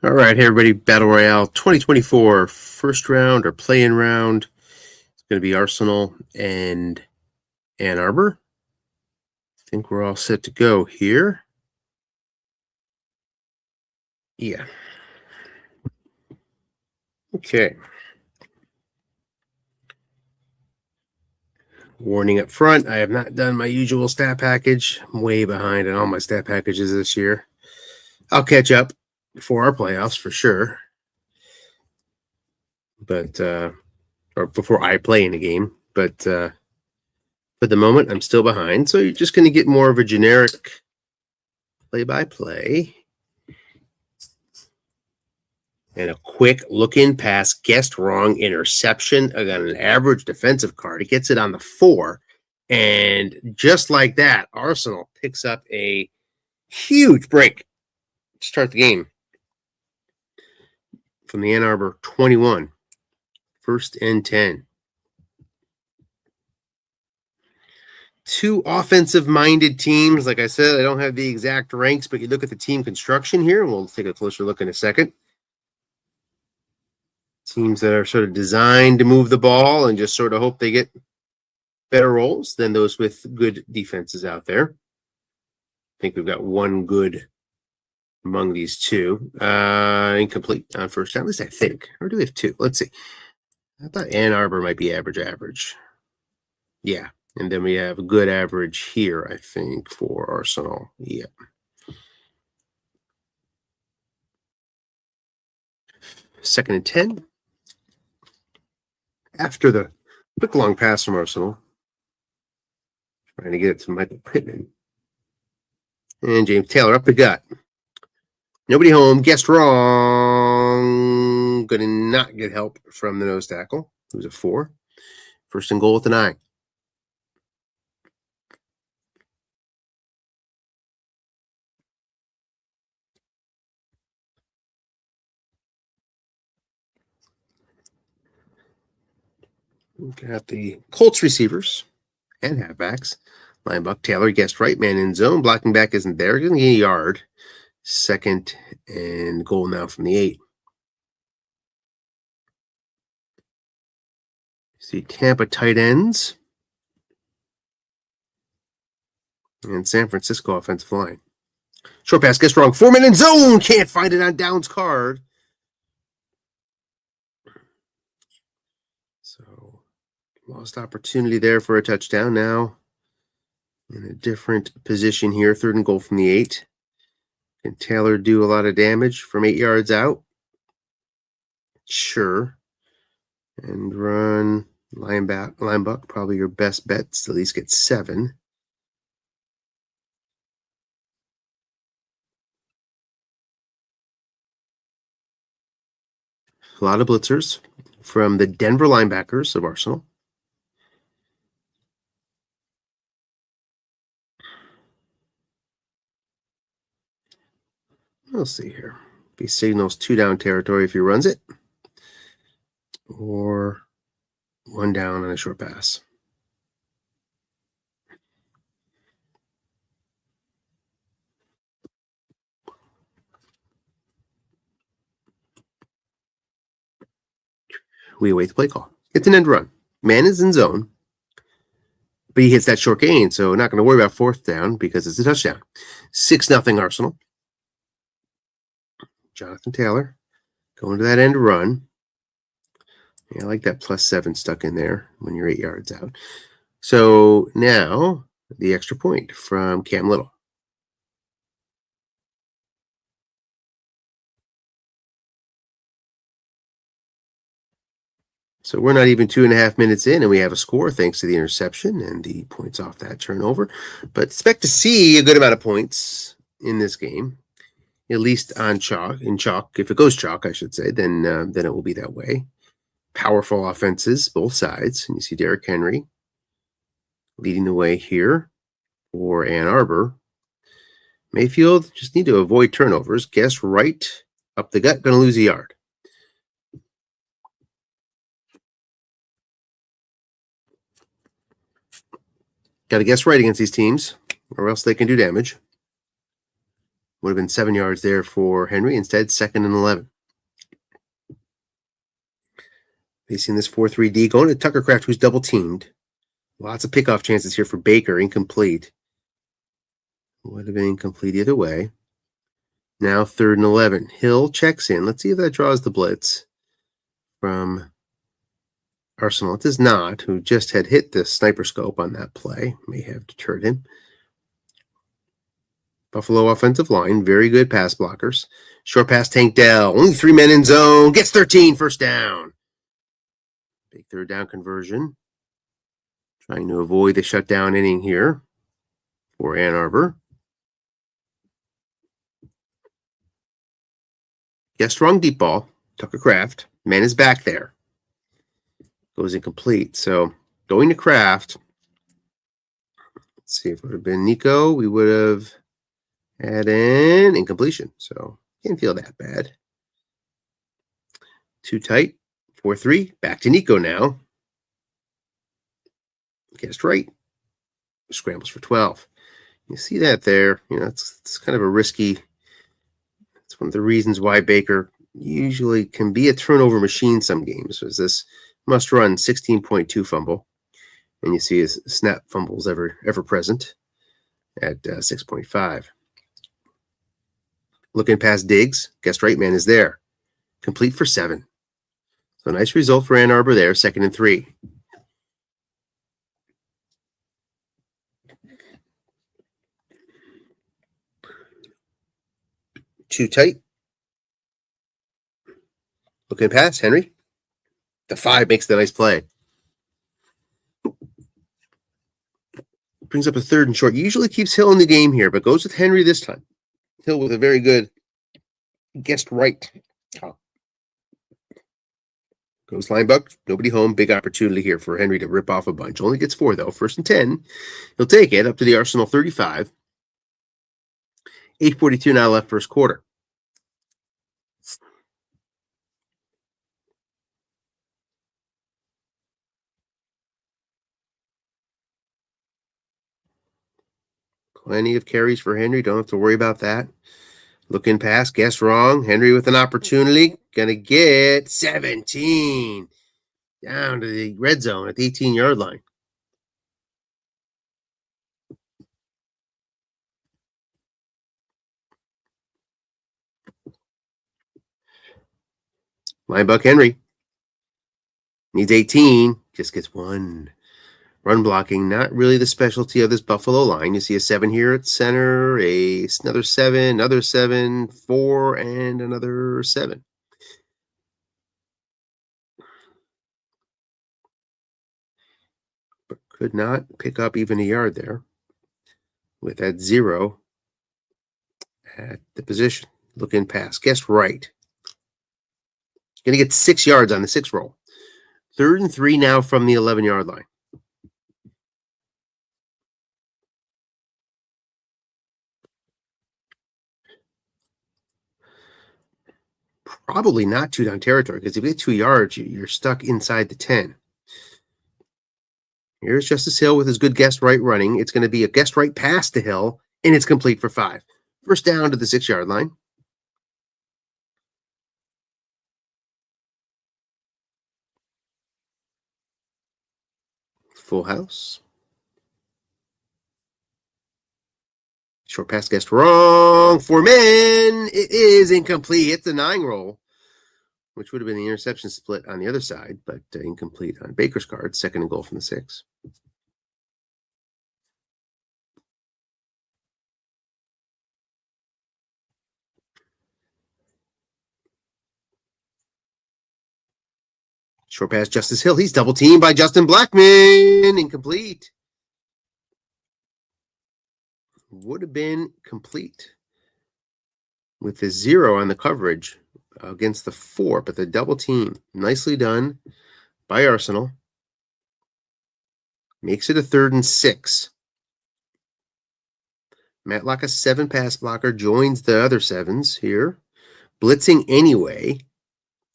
All right, hey everybody, Battle Royale 2024 first round or play-in round. It's going to be Arsenal and Ann Arbor. I think we're all set to go here. Yeah. Okay. Warning up front, I have not done my usual stat package. I'm way behind on all my stat packages this year. I'll catch up before our playoffs for sure. But or before I play in a game. But for the moment, I'm still behind. So you're just going to get more of a generic play-by-play. And a quick look-in pass, guessed wrong, interception. I got an average defensive card. It gets it on the 4. And just like that, Arsenal picks up a huge break to start the game from the Ann Arbor 21. First and 10. Two offensive-minded teams. Like I said, I don't have the exact ranks, but you look at the team construction here, and we'll take a closer look in a second. Teams that are sort of designed to move the ball and just sort of hope they get better roles than those with good defenses out there. I think we've got one good among these two. Incomplete on first down, at least I think. Or do we have two? Let's see. I thought Ann Arbor might be average. Yeah. And then we have a good average here, I think, for Arsenal. Yeah. Second and 10. After the quick long pass from Arsenal. Trying to get it to Michael Pittman. And James Taylor up the gut. Nobody home. Guessed wrong. Going to not get help from the nose tackle, who's a 4. First and goal at the 9. We've got the Colts receivers and halfbacks. Linebacker Taylor guessed right, man in zone. Blocking back isn't there. Going to get a yard. Second and goal now from the 8. See Tampa tight ends and San Francisco offensive line. Short pass gets wrong. 4-man in zone. Can't find it on Downs' card. So lost opportunity there for a touchdown. Now in a different position here. Third and goal from the 8. Can Taylor do a lot of damage from 8 yards out? Sure. And run linebacker, probably your best bet to at least get 7. A lot of blitzers from the Denver linebackers of Arsenal. We'll see here. If he signals 2 down territory if he runs it, or 1 down on a short pass. We await the play call. It's an end run. Man is in zone, but he hits that short gain, so not going to worry about 4th down because it's a touchdown. 6-0 Arsenal. Jonathan Taylor going to that end run. Yeah, I like that +7 stuck in there when you're 8 yards out. So now the extra point from Cam Little. So we're not even 2.5 minutes in, and we have a score thanks to the interception and the points off that turnover. But expect to see a good amount of points in this game, at least on chalk. In chalk, if it goes chalk, I should say, then it will be that way. Powerful offenses, both sides. And you see Derrick Henry leading the way here for Ann Arbor. Mayfield just need to avoid turnovers. Guess right up the gut, going to lose a yard. Got to guess right against these teams, or else they can do damage. Would have been 7 yards there for Henry. Instead, 2nd and 11. Facing this 4-3D, going to Tuckercraft, who's double teamed. Lots of pickoff chances here for Baker. Incomplete. Would have been incomplete either way. Now 3rd and 11. Hill checks in. Let's see if that draws the blitz from Arsenal. It does not, who just had hit the sniper scope on that play. May have deterred him. Buffalo offensive line, very good pass blockers. Short pass, Tank Dell. Only 3 men in zone. Gets 13, 1st down. Big 3rd down conversion. Trying to avoid the shutdown inning here for Ann Arbor. Yes, strong deep ball. Tucker Kraft. Man is back there. Goes incomplete. So going to Kraft. Let's see if it would have been Nico. We would have had an incompletion. So can't feel that bad. Too tight. 4-3. Back to Nico now. Guessed right. Scrambles for 12. You see that there. You know, it's kind of a risky. It's one of the reasons why Baker usually can be a turnover machine some games. Was this must run 16.2 fumble. And you see his snap fumbles ever present at 6.5. Looking past Diggs. Guessed right, man is there. Complete for 7. So nice result for Ann Arbor there. 2nd and 3. Too tight. Looking pass, Henry. The 5 makes the nice play. Brings up a 3rd and short. Usually keeps Hill in the game here, but goes with Henry this time. Hill with a very good guessed right. Goes linebacker. Nobody home. Big opportunity here for Henry to rip off a bunch. Only gets 4, though. 1st and 10. He'll take it up to the Arsenal 35. 8:42 now left, 1st quarter. Plenty of carries for Henry. Don't have to worry about that. Looking pass. Guess wrong. Henry with an opportunity. Going to get 17. Down to the red zone at the 18-yard line. Linebuck Henry needs 18, just gets 1. Run blocking, not really the specialty of this Buffalo line. You see a 7 here at center, another 7, another 7, 4, and another 7. But could not pick up even a yard there with that 0 at the position. Looking pass, guessed right. Going to get 6 yards on the 6 roll. 3rd and 3 now from the 11-yard line. Probably not 2-down territory, because if you get 2 yards, you're stuck inside the 10. Here's Justice Hill with his good guessed right running. It's going to be a guessed right pass to Hill, and it's complete for 5. 1st down to the 6-yard line. Full house. Short pass guessed wrong. 4 men. It is incomplete. It's a 9 roll, which would have been the interception split on the other side, but incomplete on Baker's card. 2nd and goal from the 6. Short pass, Justice Hill. He's double teamed by Justin Blackman. Incomplete. Would have been complete with the 0 on the coverage against the 4, but the double team. Nicely done by Arsenal. Makes it a 3rd and 6. Matlock, a 7 pass blocker, joins the other 7s here. Blitzing anyway.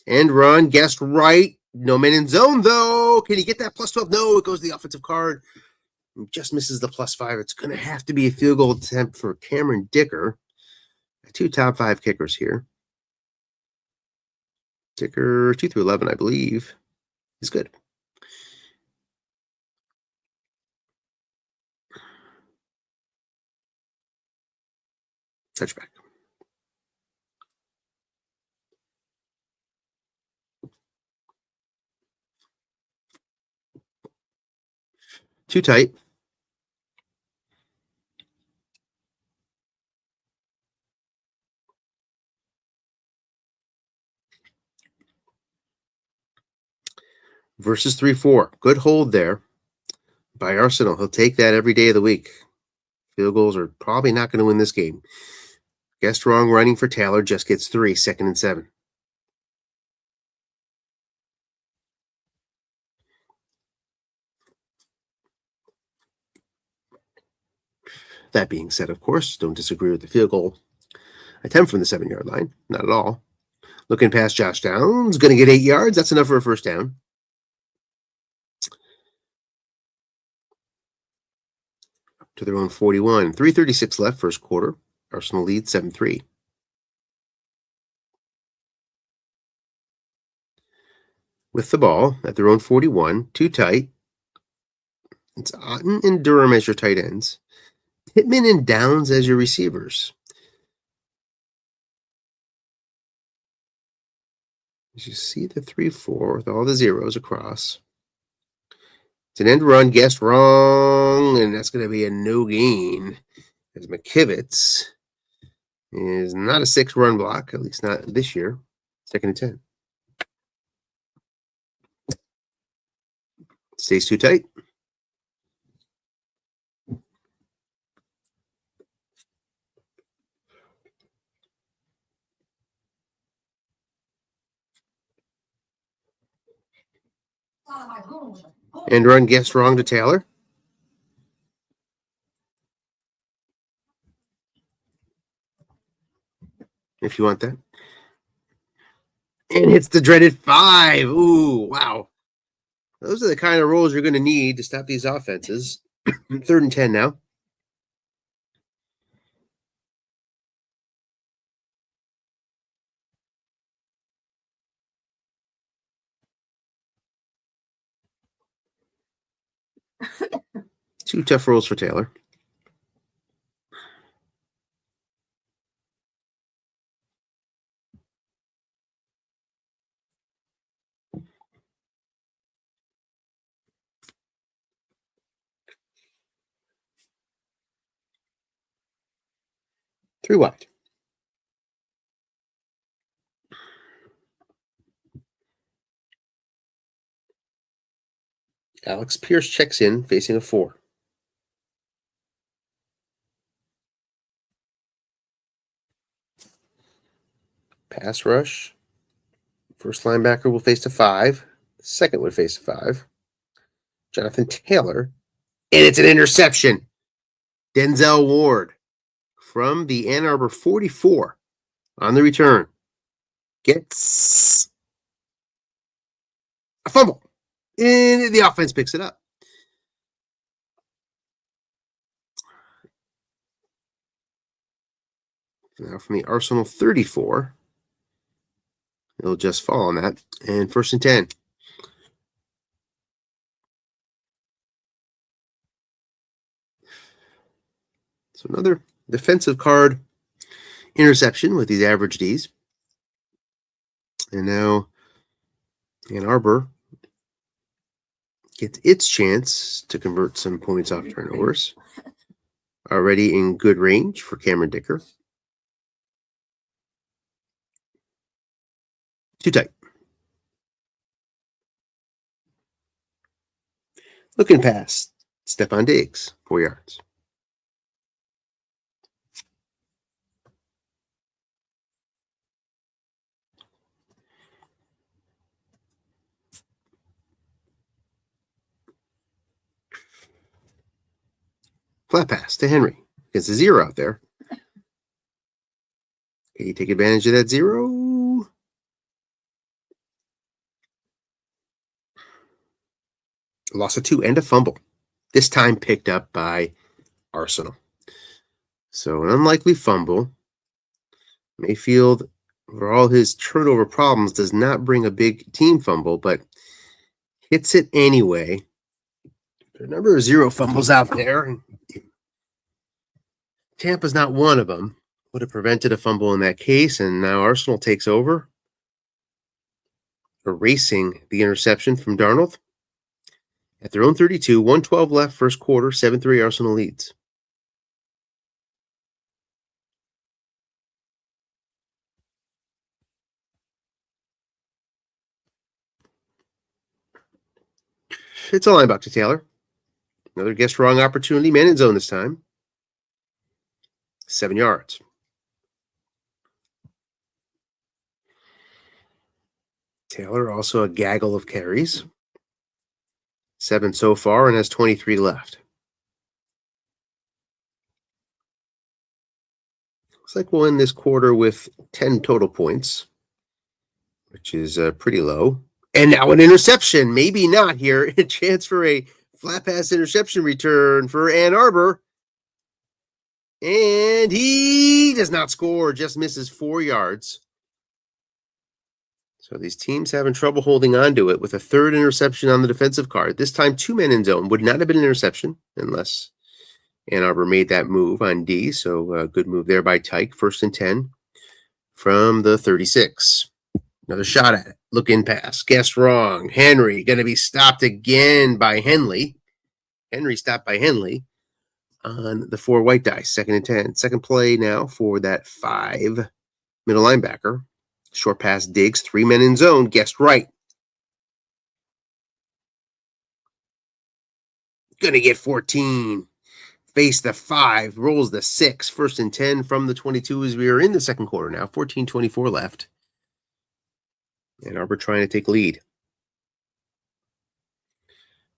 And run, guessed right. No men in zone, though. Can he get that plus 12? No, it goes to the offensive card. Just misses the plus 5. It's going to have to be a field goal attempt for Cameron Dicker. the two top 5 kickers here. Kicker 2 through 11, I believe, is good. Touchback. Too tight. Versus 3-4. Good hold there by Arsenal. He'll take that every day of the week. Field goals are probably not going to win this game. Guessed wrong running for Taylor. Just gets 3. 2nd and 7. That being said, of course, don't disagree with the field goal attempt from the 7-yard line. Not at all. Looking past Josh Downs. Going to get 8 yards. That's enough for a first down. Up to their own 41. 3:36 left, first quarter. Arsenal lead 7-3. With the ball at their own 41. Too tight. It's Otten and Durham as your tight ends. Pittman and Downs as your receivers. As you see the 3-4 with all the zeros across. It's an end run, guessed wrong, and that's going to be a no gain. As McKivitz is not a 6-run block, at least not this year. 2nd and 10. Stays too tight. End run, guessed wrong to Taylor. If you want that. And hits the dreaded 5. Ooh, wow. Those are the kind of rolls you're going to need to stop these offenses. 3rd and 10 now. Two tough rolls for Taylor. Three wide. Alex Pierce checks in, facing a 4. Pass rush. First linebacker will face a 5. Second would face a 5. Jonathan Taylor. And it's an interception. Denzel Ward from the Ann Arbor 44 on the return gets a fumble. And the offense picks it up. Now from the Arsenal 34. It'll just fall on that. And 1st and 10. So another defensive card interception with these average Ds. And now Ann Arbor gets its chance to convert some points off turnovers. Already in good range for Cameron Dicker. Too tight. Looking past Stephon Diggs, 4 yards. Flat pass to Henry. It's a 0 out there. Can you take advantage of that 0? Loss of 2 and a fumble. This time picked up by Arsenal. So an unlikely fumble. Mayfield, for all his turnover problems, does not bring a big team fumble, but hits it anyway. There are a number of zero fumbles out there, and Tampa's not one of them. Would have prevented a fumble in that case, and now Arsenal takes over, erasing the interception from Darnold. At their own 32, 112 left, first quarter, 7-3 Arsenal leads. It's a linebacker to Taylor. Another guess wrong opportunity. Man in zone this time. 7 yards. Taylor also a gaggle of carries. 7 so far and has 23 left. Looks like we'll end this quarter with 10 total points, which is pretty low. And now an interception. Maybe not here. A chance for a flat pass interception return for Ann Arbor. And he does not score, just misses 4 yards. So these teams having trouble holding on to it with a third interception on the defensive card. This time, 2 men in zone. Would not have been an interception unless Ann Arbor made that move on D. So good move there by Tyke. 1st and 10 from the 36. Another shot at it. Look in pass. Guessed wrong. Henry going to be stopped again by Henley. Henry stopped by Henley on the 4 white dice. 2nd and 10. Second play now for that 5 middle linebacker. Short pass Diggs. 3 men in zone. Guessed right. Going to get 14. Face the 5. Rolls the 6. 1st and 10 from the 22 as we are in the second quarter now. 14:24 left. Ann Arbor trying to take lead.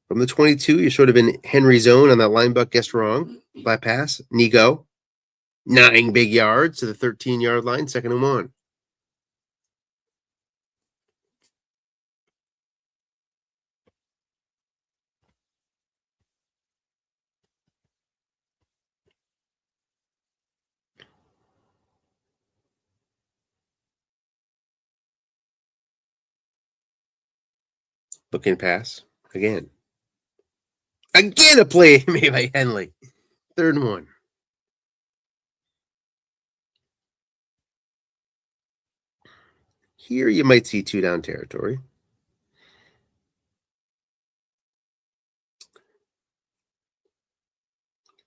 From the 22, you're sort of in Henry's zone on that linebucker. Guessed wrong. Flat pass. Nigo. 9 big yards to the 13-yard line. 2nd and 1. Look in pass. Again a play made by Henley. 3rd and 1. Here you might see 2 down territory.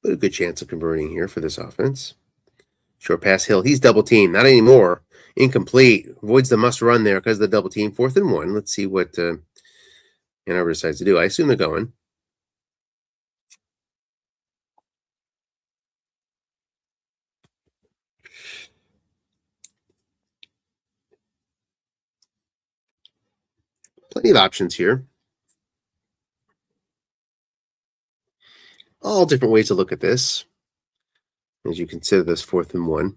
But a good chance of converting here for this offense. Short pass Hill. He's double teamed. Not anymore. Incomplete. Avoids the must run there because of the double team. 4th and 1. Let's see what Ann Arbor decides to do. I assume they're going. Plenty of options here. All different ways to look at this as you consider this 4th and 1.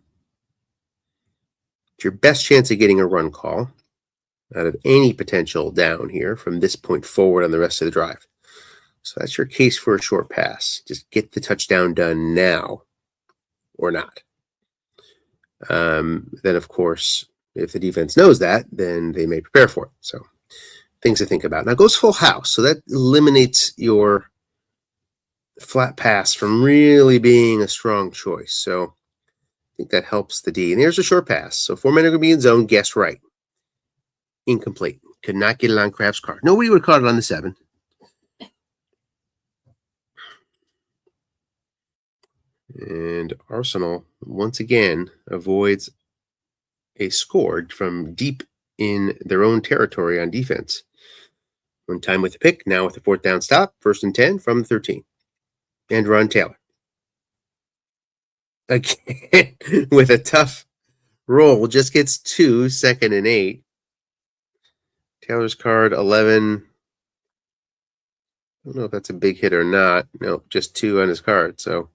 It's your best chance of getting a run call out of any potential down here from this point forward on the rest of the drive. So that's your case for a short pass. Just get the touchdown done now or not. Then, of course, if the defense knows that, then they may prepare for it. So things to think about. Now goes full house. So that eliminates your flat pass from really being a strong choice. So I think that helps the D. And here's a short pass. So 4 men are going to be in zone. Guess right. Incomplete. Could not get it on Kraft's card. Nobody would have caught it on the 7. And Arsenal, once again, avoids a score from deep in their own territory on defense. One time with the pick, now with the 4th down stop. 1st and 10 from the 13. And Ron Taylor. Again, with a tough roll. Just gets 2, 2nd and 8. Taylor's card, 11. I don't know if that's a big hit or not. No, just 2 on his card. So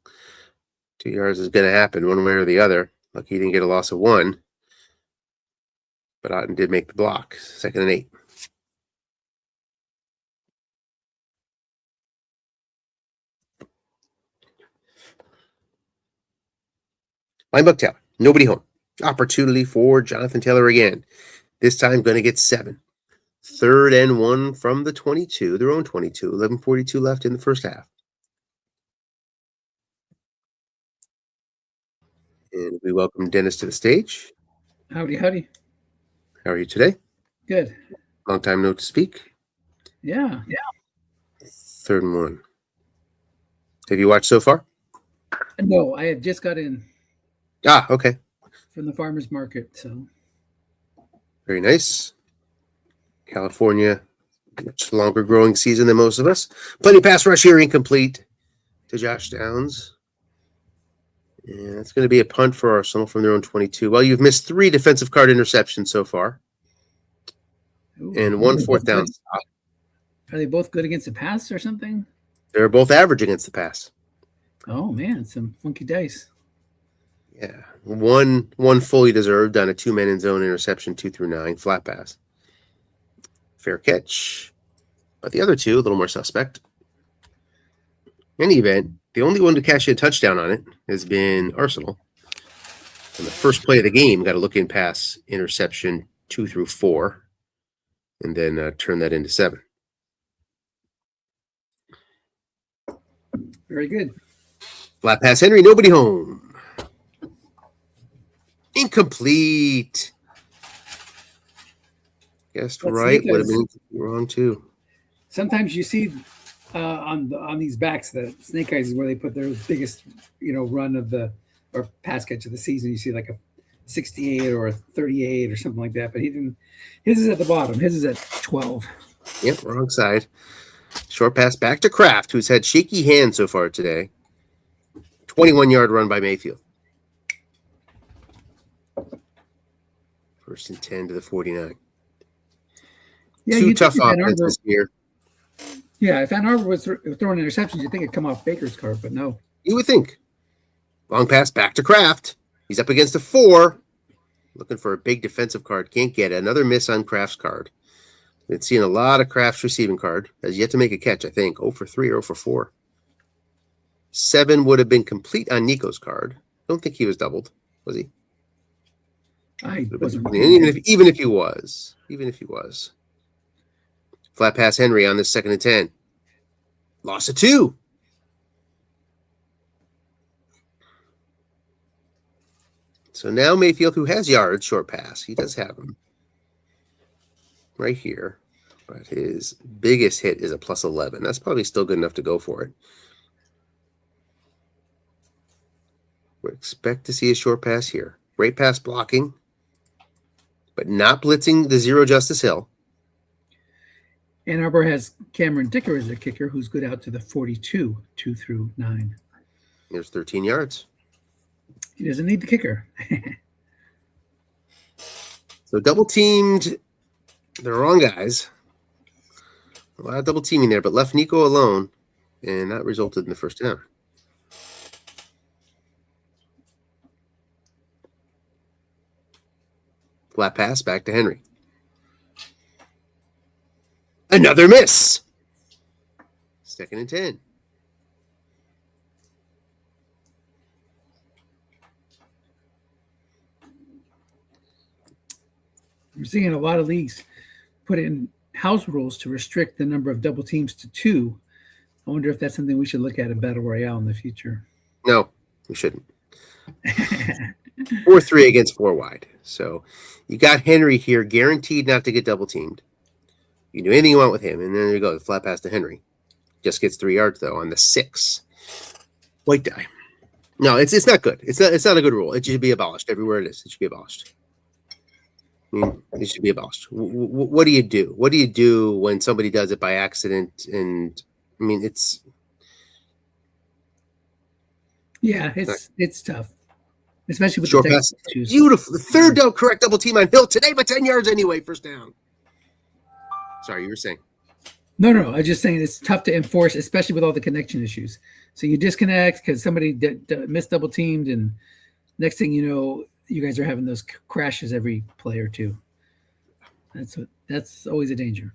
2 yards is going to happen one way or the other. Lucky he didn't get a loss of 1. But Otten did make the block. 2nd and 8. Linebuck Taylor. Nobody home. Opportunity for Jonathan Taylor again. This time going to get 7. 3rd and 1 from the 22, their own 22. 11:42 left in the first half. And we welcome Dennis to the stage. Howdy, howdy. How are you today? Good. Long time no to speak. Yeah. 3rd and 1. Have you watched so far? No, I had just got in Okay. from the farmer's market. So Very nice. California, much longer growing season than most of us. Plenty pass rush here, incomplete to Josh Downs. And it's going to be a punt for Arsenal from their own 22. Well, you've missed 3 defensive card interceptions so far. And 1 4th down stop. Are they both good against the pass or something? They're both average against the pass. Oh man, some funky dice. Yeah. One fully deserved on a 2-man in zone interception, 2 through 9, flat pass. Fair catch. But the other 2, a little more suspect. In any event, the only one to cash in a touchdown on it has been Arsenal. And the first play of the game got a look-in pass interception, 2 through 4, and then turn that into 7. Very good. Flat pass, Henry, nobody home. Incomplete. Guessed right, would have been wrong too. Sometimes you see on these backs, the snake eyes is where they put their biggest, run of the or pass catch of the season. You see like a 68 or a 38 or something like that, but he didn't. His is at the bottom. His is at 12. Yep, wrong side. Short pass back to Kraft, who's had shaky hands so far today. 21-yard run by Mayfield. 1st and 10 to the 49. Yeah, 2 tough offenses here. Yeah, if Ann Arbor was throwing interceptions, you'd think it'd come off Baker's card, but no. You would think. Long pass back to Kraft. He's up against a 4. Looking for a big defensive card. Can't get it. Another miss on Kraft's card. Been seeing a lot of Kraft's receiving card. Has yet to make a catch, I think. 0 for 3 or 0 for 4. 7 would have been complete on Nico's card. Don't think he was doubled, was he? I wasn't. Even if he was. Flat pass Henry on this 2nd and 10. Loss of 2. So now Mayfield, who has yards, short pass. He does have them. Right here. But his biggest hit is a plus 11. That's probably still good enough to go for it. We expect to see a short pass here. Great pass blocking, but not blitzing the 0 Justice Hill. Ann Arbor has Cameron Dicker as a kicker, who's good out to the 42, 2 through 9. There's 13 yards. He doesn't need the kicker. So double teamed the wrong guys. A lot of double teaming there, but left Nico alone, and that resulted in the first down. Flat pass back to Henry. Another miss. 2nd and 10. We're seeing a lot of leagues put in house rules to restrict the number of double teams to 2. I wonder if that's something we should look at in Battle Royale in the future. No, we shouldn't. 4-3 against 4 wide. So you got Henry here, guaranteed not to get double teamed. You can do anything you want with him, and then there you go, the flat pass to Henry. Just gets 3 yards though on the 6. White die. No, it's not good. It's not a good rule. It should be abolished everywhere it is. It should be abolished. I mean, it should be abolished. What do you do? What do you do when somebody does it by accident? And I mean, it's tough, especially with short the pass. issues. Beautiful. The 3rd down, correct double team on Hill today, but 10 yards anyway. First down. Sorry, you were saying. No. I'm just saying it's tough to enforce, especially with all the connection issues. So you disconnect because somebody missed double teamed, and next thing you know, you guys are having those crashes every play or two. That's always a danger.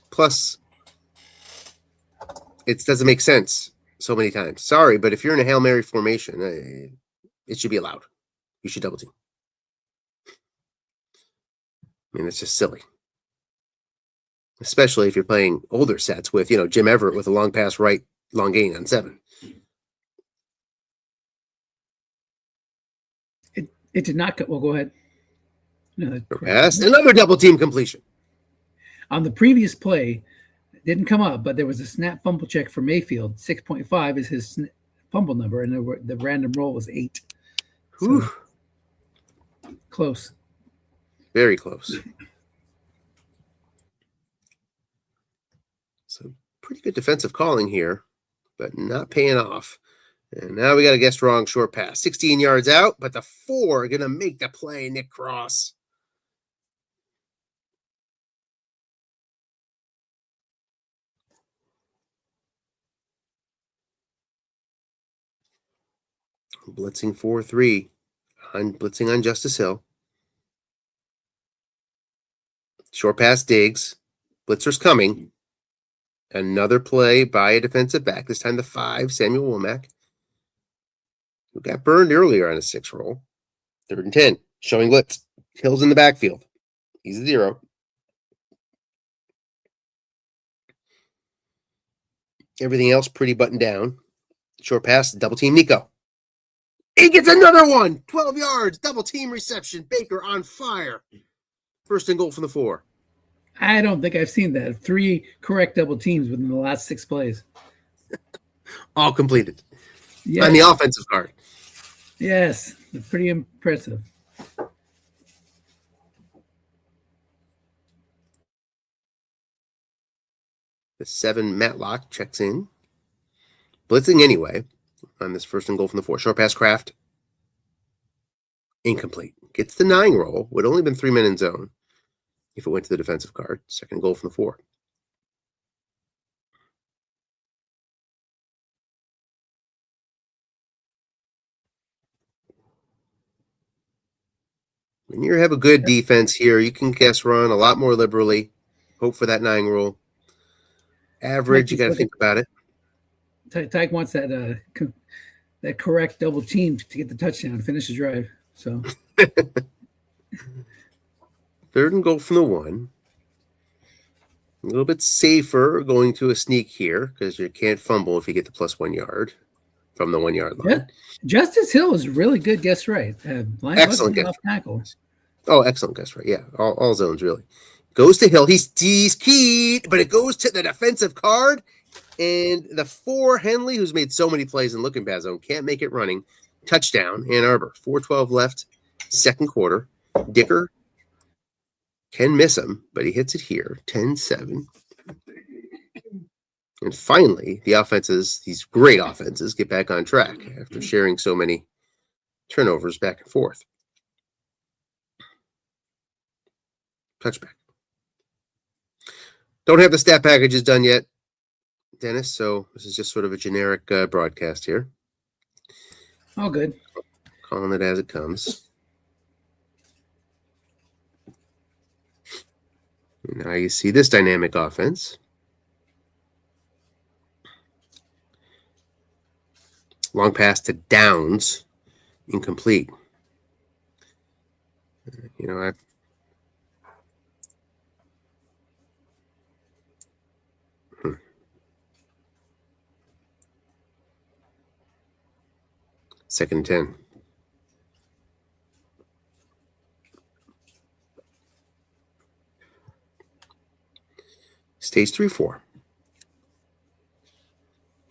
Plus, it doesn't make sense. so many times. Sorry, but if you're in a Hail Mary formation, it should be allowed. You should double team. I mean, it's just silly. Especially if you're playing older sets with, Jim Everett with a long pass right, long gain on 7. It did not go. Well, go ahead. No, pass. Another double team completion. On the previous play, it didn't come up, but there was a snap fumble check for Mayfield. 6.5 is his fumble number, and the random roll was 8. So, close. Very close. So pretty good defensive calling here, but not paying off. And now we got a guess wrong short pass. 16 yards out, but the 4 are going to make the play, Nick Cross. Blitzing 4-3. Blitzing on Justice Hill. Short pass Diggs. Blitzer's coming. Another play by a defensive back. This time the 5, Samuel Womack, who got burned earlier on a 6 roll. 3rd and 10. Showing blitz. Hill's in the backfield. He's a 0. Everything else pretty buttoned down. Short pass, double team Nico. He gets another one. 12 yards. Double team reception. Baker on fire. 1st and goal from the 4. I don't think I've seen that. 3 correct double teams within the last 6 plays. All completed. Yes. On the offensive card. Yes. Pretty impressive. The 7, Matlock, checks in. Blitzing anyway on this 1st and goal from the 4. Short pass Kraft. Incomplete. Gets the 9 roll. Would only been 3 men in zone if it went to the defensive card. 2nd goal from the 4. When you have a good defense here, you can guess run a lot more liberally. Hope for that 9 roll. Average, you got to think about it. Tyke wants that correct double team to get the touchdown, finish the drive. So 3rd and goal from the 1. A little bit safer going to a sneak here because you can't fumble if you get the +1 yard from the 1 yard line. Yeah. Justice Hill is really good guess right. Excellent guess off tackle. Oh, excellent guess right. Yeah, all zones really. Goes to Hill. He's keyed, but it goes to the defensive card. And the 4, Henley, who's made so many plays in looking bad zone, can't make it running. Touchdown, Ann Arbor. 4:12 left, 2nd quarter. Dicker can miss him, but he hits it here. 10-7. And finally, the offenses, these great offenses, get back on track after sharing so many turnovers back and forth. Touchback. Don't have the stat packages done yet, Dennis, so this is just sort of a generic broadcast here. Oh, good. Calling it as it comes. Now you see this dynamic offense. Long pass to Downs, incomplete. Second and 10. Stage 3-4.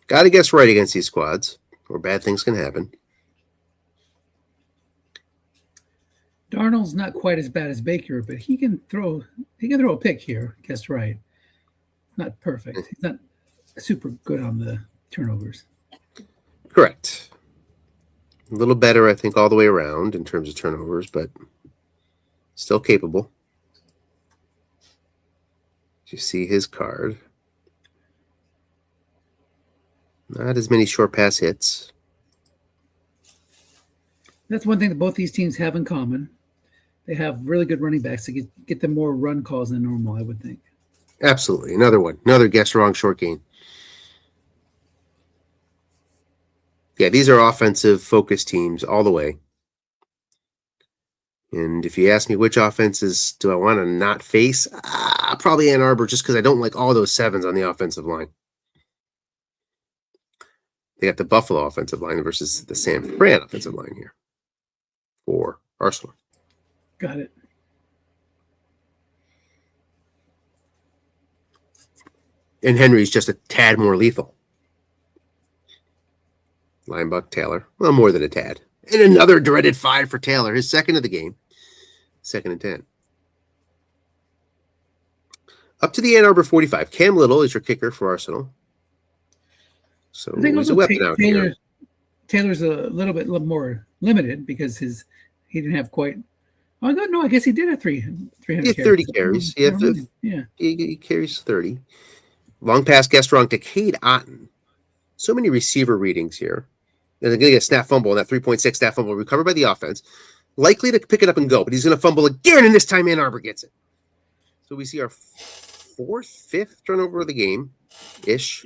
Got to guess right against these squads, or bad things can happen. Darnold's not quite as bad as Baker, but he can throw a pick here. Guess right. Not perfect. He's not super good on the turnovers. Correct. A little better, I think, all the way around in terms of turnovers, but still capable. You see his card. Not as many short pass hits. That's one thing that both these teams have in common. They have really good running backs to get them more run calls than normal, I would think. Absolutely. Another one. Another guess wrong short gain. Yeah, these are offensive focused teams all the way. And if you ask me which offenses do I want to not face, probably Ann Arbor, just because I don't like all those sevens on the offensive line. They got the Buffalo offensive line versus the San Fran offensive line here for Arsenal. Got it. And Henry's just a tad more lethal. Linebuck Taylor. Well, more than a tad. And another dreaded 5 for Taylor, his second of the game. 2nd and 10. Up to the Ann Arbor 45. Cam Little is your kicker for Arsenal. So I think he's a also weapon out here. Taylor's a little bit more limited because he didn't have quite. Oh no, I guess he did have 300 He had 30 carries. He carries 30. Long pass, guest wrong to Cade Otten. So many receiver readings here. And they're going to get a snap fumble, and that 3.6 snap fumble recovered by the offense. Likely to pick it up and go, but he's going to fumble again, and this time Ann Arbor gets it. So we see our 5th turnover of the game-ish.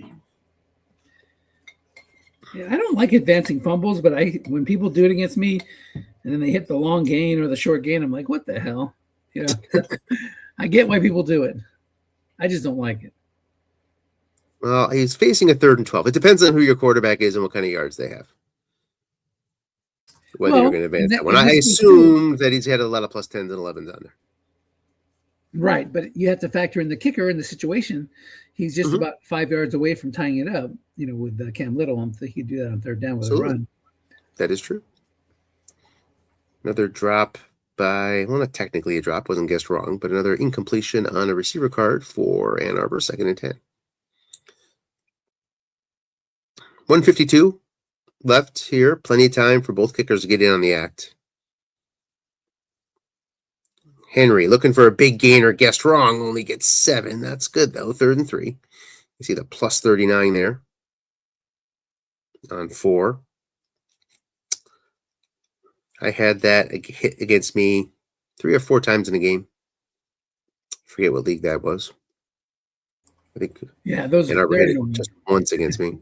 Yeah, I don't like advancing fumbles, but when people do it against me, and then they hit the long gain or the short gain, I'm like, what the hell? You know, I get why people do it. I just don't like it. Well, he's facing a 3rd and 12. It depends on who your quarterback is and what kind of yards they have. Whether you're going to advance that one. I assume that he's had a lot of plus 10s and 11s on there. Right, but you have to factor in the kicker in the situation. He's just about 5 yards away from tying it up, you know, with Cam Little. I'm thinking he'd do that on 3rd down with a run. That is true. Another drop by, well, not technically a drop, wasn't guessed wrong, but another incompletion on a receiver card for Ann Arbor, 2nd and 10. 152 left here. Plenty of time for both kickers to get in on the act. Henry looking for a big gainer, guessed wrong, only gets 7. That's good, though. 3rd and 3. You see the plus 39 there on 4. I had that hit against me 3 or 4 times in a game. Forget what league that was. I think those are hit it just once against me.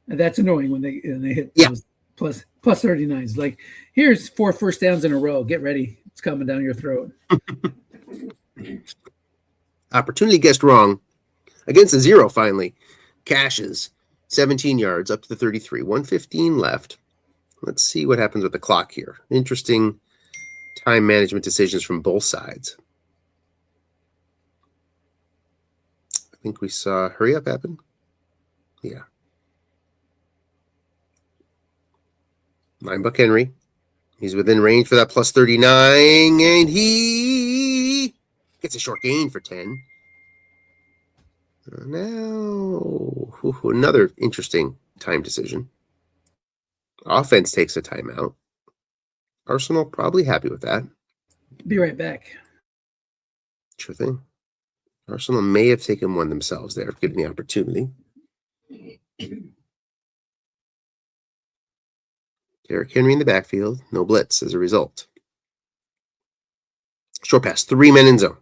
That's annoying when they hit those plus 39s. Like, here's 4 first downs in a row. Get ready. It's coming down your throat. Opportunity guessed wrong. Against a 0, finally. Cashes. 17 yards up to the 33. 1:15 left. Let's see what happens with the clock here. Interesting time management decisions from both sides. I think we saw hurry up happen. Yeah. Linebuck Henry. He's within range for that plus 39, and he gets a short gain for 10. Now, another interesting time decision. Offense takes a timeout. Arsenal probably happy with that. Be right back. Sure thing. Arsenal may have taken one themselves there, given the opportunity. Derrick Henry in the backfield. No blitz as a result. Short pass. 3 men in zone.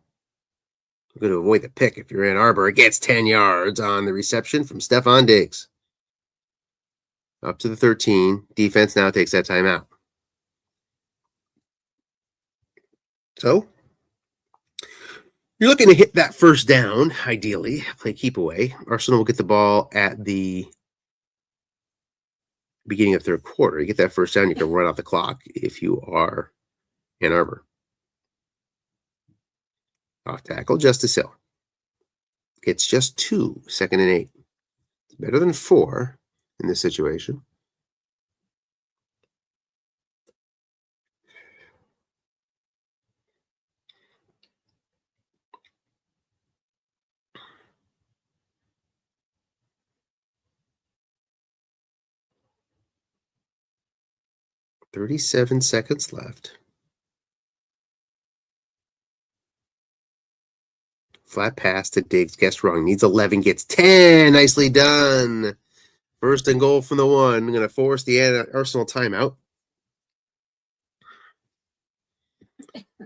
I'm going to avoid the pick if you're Ann Arbor. It gets 10 yards on the reception from Stephon Diggs. Up to the 13. Defense now takes that timeout. So, you're looking to hit that first down, ideally. Play keep away. Arsenal will get the ball at the beginning of 3rd quarter. You get that first down, you can run out the clock if you are Ann Arbor. Off tackle, Justice Hill. It's just 2, 2nd and 8. It's better than 4 in this situation. "37 seconds left. Flat pass to Diggs. Guessed wrong. Needs 11. Gets 10. Nicely done. 1st and goal from the 1. I'm going to force the Arsenal timeout.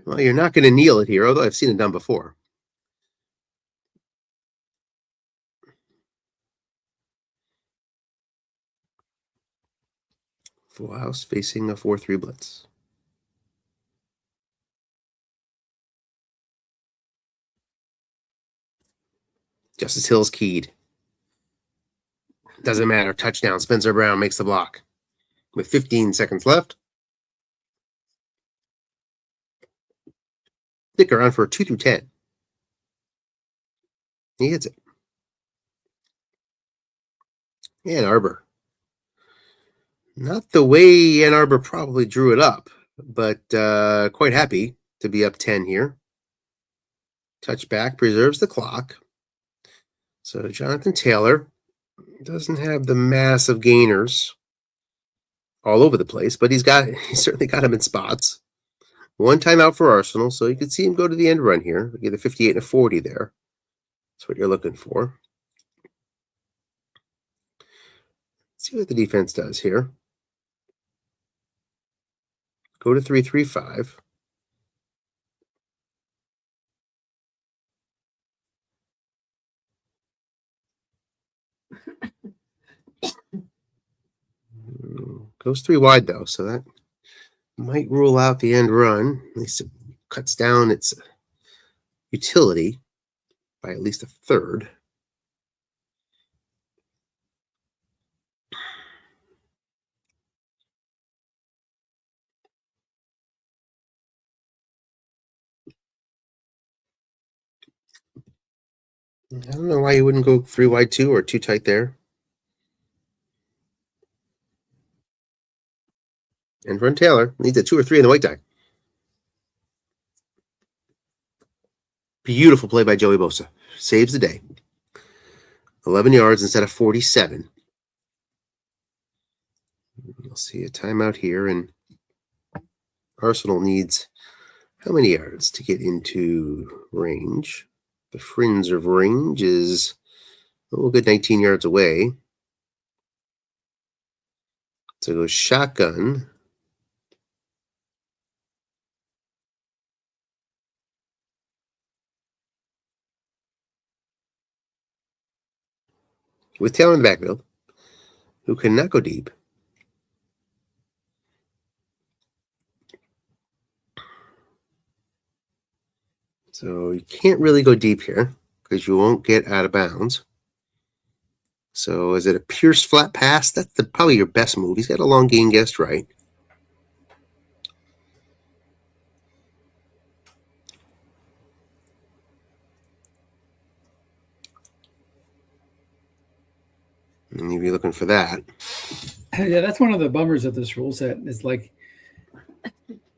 Well, you're not going to kneel it here, although I've seen it done before. Full house facing a 4-3 blitz. Justice Hill's keyed. Doesn't matter. Touchdown. Spencer Brown makes the block. With 15 seconds left. Stick around for a 2 through 10. He hits it. Ann Arbor. Not the way Ann Arbor probably drew it up, but quite happy to be up 10 here. Touchback preserves the clock. So Jonathan Taylor doesn't have the massive gainers all over the place, but he's certainly got him in spots. One timeout for Arsenal, so you can see him go to the end run here. Get a 58 and a 40 there. That's what you're looking for. Let's see what the defense does here. Go to 3-3-5. Goes 3 wide, though, so that might rule out the end run. At least it cuts down its utility by at least a third. I don't know why you wouldn't go 3 wide 2 or 2 tight there. And run Taylor needs a 2 or 3 in the white die. Beautiful play by Joey Bosa. Saves the day. 11 yards instead of 47. You'll see a timeout here, and Arsenal needs how many yards to get into range? The fringe of range is a good 19 yards away. So it goes shotgun. With Taylor in the backfield, who cannot go deep. So you can't really go deep here because you won't get out of bounds. So is it a Pierce flat pass? That's probably your best move. He's got a long gain guessed right. And you'd be looking for that. Yeah, that's one of the bummers of this rule set. Is like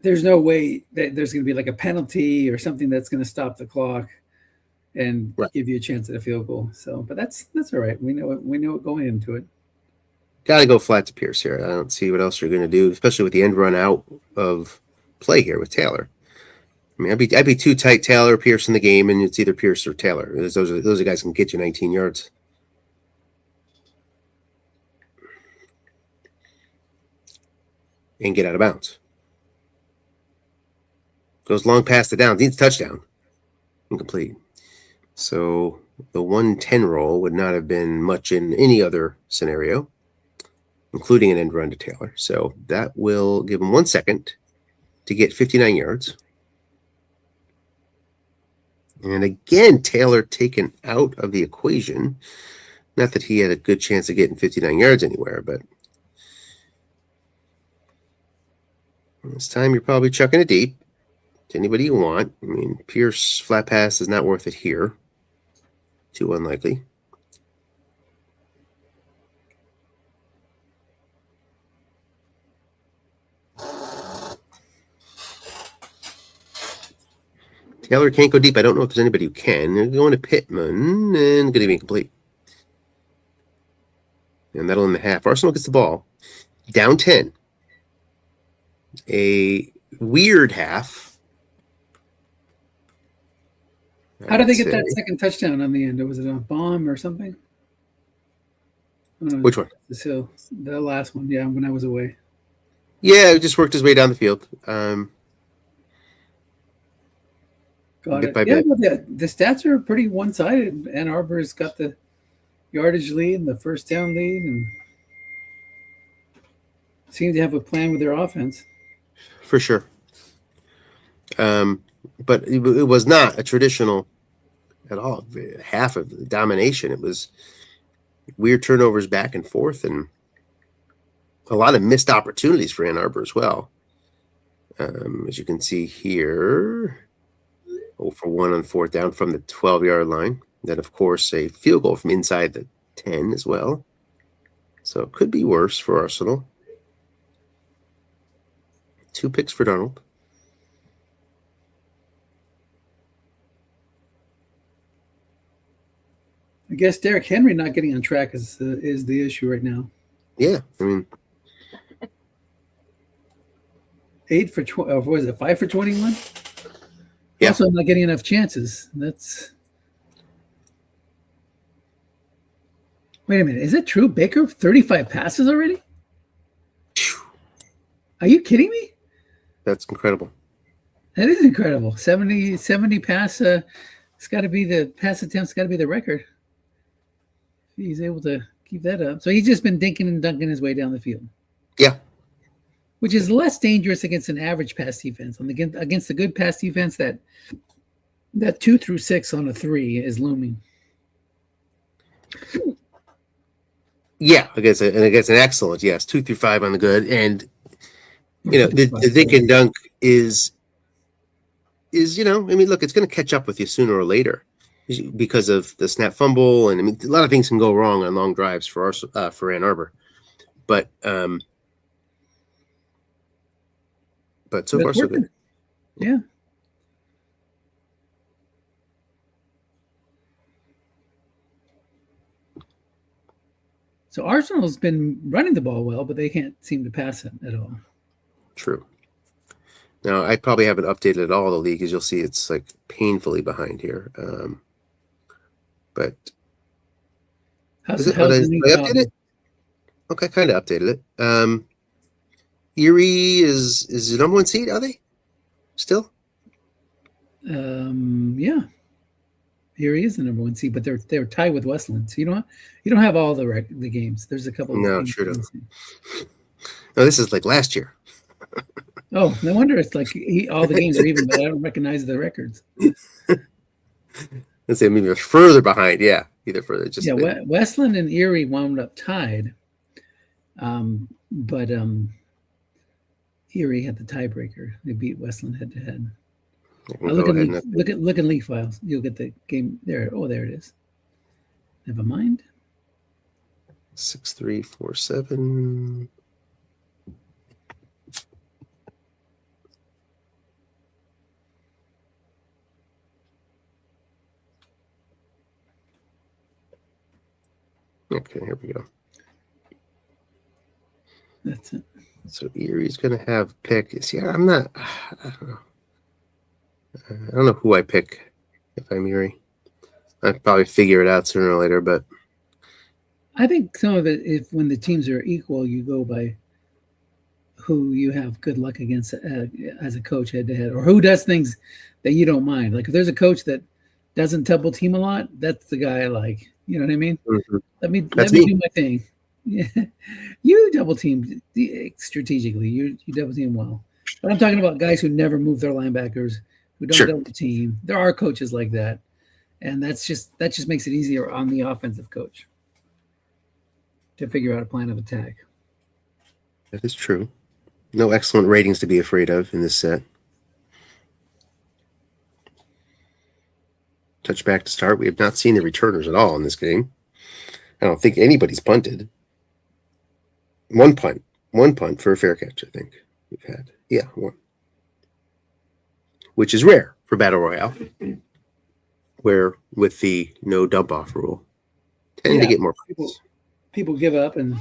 there's no way that there's going to be like a penalty or something that's going to stop the clock and give you a chance at a field goal. So, but that's all right. We know it going into it. Got to go flat to Pierce here. I don't see what else you're going to do, especially with the end run out of play here with Taylor. I mean, I'd be too tight Taylor or Pierce in the game, and it's either Pierce or Taylor. Those are guys who can get you 19 yards. And get out of bounds. Goes long past the down. Needs touchdown. Incomplete. So the 110 roll would not have been much in any other scenario, including an end run to Taylor. So that will give him 1 second to get 59 yards. And again, Taylor taken out of the equation. Not that he had a good chance of getting 59 yards anywhere, but this time you're probably chucking it deep to anybody you want. I mean, Pierce flat pass is not worth it here. Too unlikely. Taylor can't go deep. I don't know if there's anybody who can. They're going to Pittman and going to be incomplete. And that'll end the half. Arsenal gets the ball. Down 10. A weird half. How did they get that second touchdown on the end? Was it a bomb or something? Which one? The last one, yeah, when I was away. Yeah, it just worked his way down the field. Got it. Yeah, the stats are pretty one-sided. Ann Arbor's got the yardage lead and the first down lead. And seem to have a plan with their offense. For sure. But it was not a traditional at all. Half of the domination. It was weird turnovers back and forth, and a lot of missed opportunities for Ann Arbor as well. As you can see here, 0 for 1 on 4th down from the 12-yard line. Then, of course, a field goal from inside the 10 as well. So it could be worse for Arsenal. 2 picks for Donald. I guess Derrick Henry not getting on track is the issue right now. Yeah, I mean, 8 for what was it? 5 for 21. Yeah. Also, not getting enough chances. That's. Wait a minute. Is it true? Baker 35 passes already? Are you kidding me? that's incredible. That is incredible. 70 pass. It's got to be the pass attempts. Got to be the record. He's able to keep that up. So he's just been dinking and dunking his way down the field. Yeah. Which is less dangerous against an average pass defense. Against the good pass defense, that 2 through 6 on a 3 is looming. Yeah, against an excellent, yes, 2 through 5 on the good, and the dink and dunk is I mean, look, it's going to catch up with you sooner or later because of the snap fumble, and I mean, a lot of things can go wrong on long drives for Ann Arbor, but so far so good. Yeah. So Arsenal's been running the ball well, but they can't seem to pass it at all. True. Now, I probably haven't updated at all the league, as you'll see it's like painfully behind here. But How's I updated it? Okay, kind of updated it. Erie is the number 1 seed, are they? Still? Yeah. Erie is the number 1 seed, but they're tied with Westland. So you don't have all the games. There's a couple. No, sure don't. No, this is like last year. Oh, no wonder it's like all the games are even, but I don't recognize the records. Let's say maybe they're further behind. Yeah, either further. Just Westland and Erie wound up tied, but Erie had the tiebreaker. They beat Westland head to head. Look at league files. You'll get the game there. Oh, there it is. Never mind. 6-3-4-7. Okay, here we go. That's it. So Erie's going to have pick. See, I don't know. I don't know who I pick if I'm Erie. I'd probably figure it out sooner or later, but I think some of it, if when the teams are equal, you go by who you have good luck against as a coach head to head, or who does things that you don't mind. Like if there's a coach that doesn't double team a lot, that's the guy I like. You know what I mean? Mm-hmm. Let me do my thing. Yeah, you double team strategically. You double team well. But I'm talking about guys who never move their linebackers, who don't double team. There are coaches like that, and that just makes it easier on the offensive coach to figure out a plan of attack. That is true. No excellent ratings to be afraid of in this set. Touchback to start. We have not seen the returners at all in this game. I don't think anybody's punted. One punt for a fair catch, I think we've had. Yeah, one. Which is rare for Battle Royale, where with the no dump off rule, tend to get more points. People give up and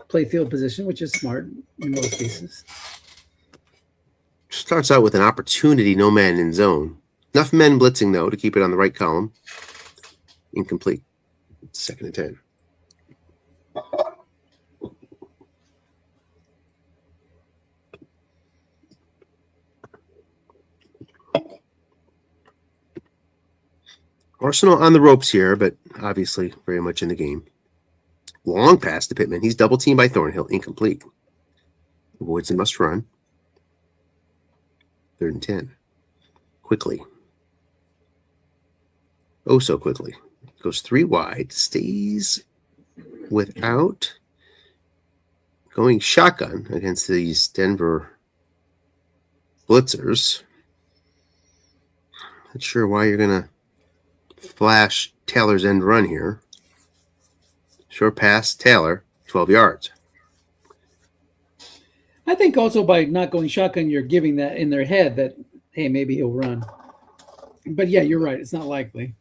play field position, which is smart in most cases. Starts out with an opportunity, no man in zone. Enough men blitzing, though, to keep it on the right column. Incomplete. 2nd and 10. Arsenal on the ropes here, but obviously very much in the game. Long pass to Pittman. He's double teamed by Thornhill. Incomplete. Avoids a must run. 3rd and 10. Quickly. Oh, so quickly. Goes 3 wide. Stays without going shotgun against these Denver blitzers. Not sure why you're going to flash Taylor's end run here. Short pass, Taylor, 12 yards. I think also by not going shotgun, you're giving that in their head that, hey, maybe he'll run. But yeah, you're right. It's not likely.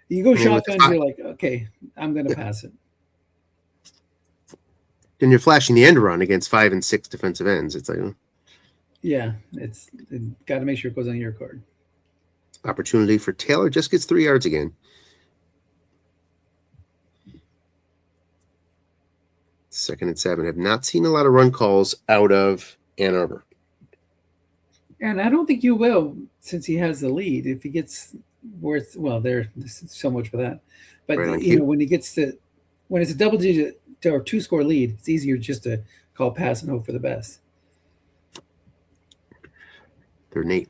You go shotgun, you're like, okay, I'm going to pass it. And you're flashing the end run against 5 and 6 defensive ends. It's like, yeah, it's got to make sure it goes on your card. Opportunity for Taylor, just gets 3 yards again. 2nd and 7. Have not seen a lot of run calls out of Ann Arbor. And I don't think you will, since he has the lead. If he gets worth, well, there's so much for that. But Right on you cue. know, when it's a double digit or 2-score lead, it's easier just to call pass and hope for the best. 3rd and 8.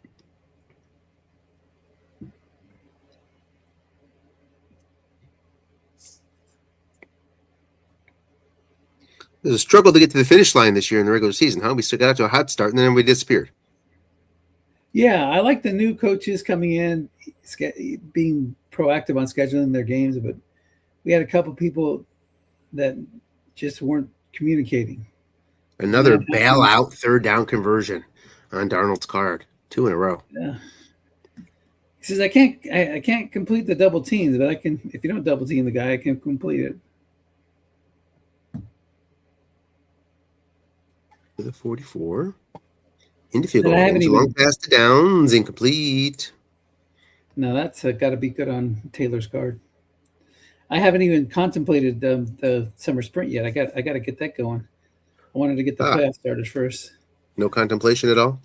It was a struggle to get to the finish line this year in the regular season, huh? We still got out to a hot start, and then we disappeared. Yeah, I like the new coaches coming in, being proactive on scheduling their games, but we had a couple people that just weren't communicating. Another bailout 3rd down conversion on Darnold's card. 2 in a row. Yeah. He says, I can't complete the double teams, but I can. If you don't double team the guy, I can complete it. To the 44. Into field And goal I haven't range. even- Long pass to Downs. Incomplete. No, that's got to be good on Taylor's card. I haven't even contemplated the summer sprint yet. I got to get that going. I wanted to get the playoff starters first. No contemplation at all?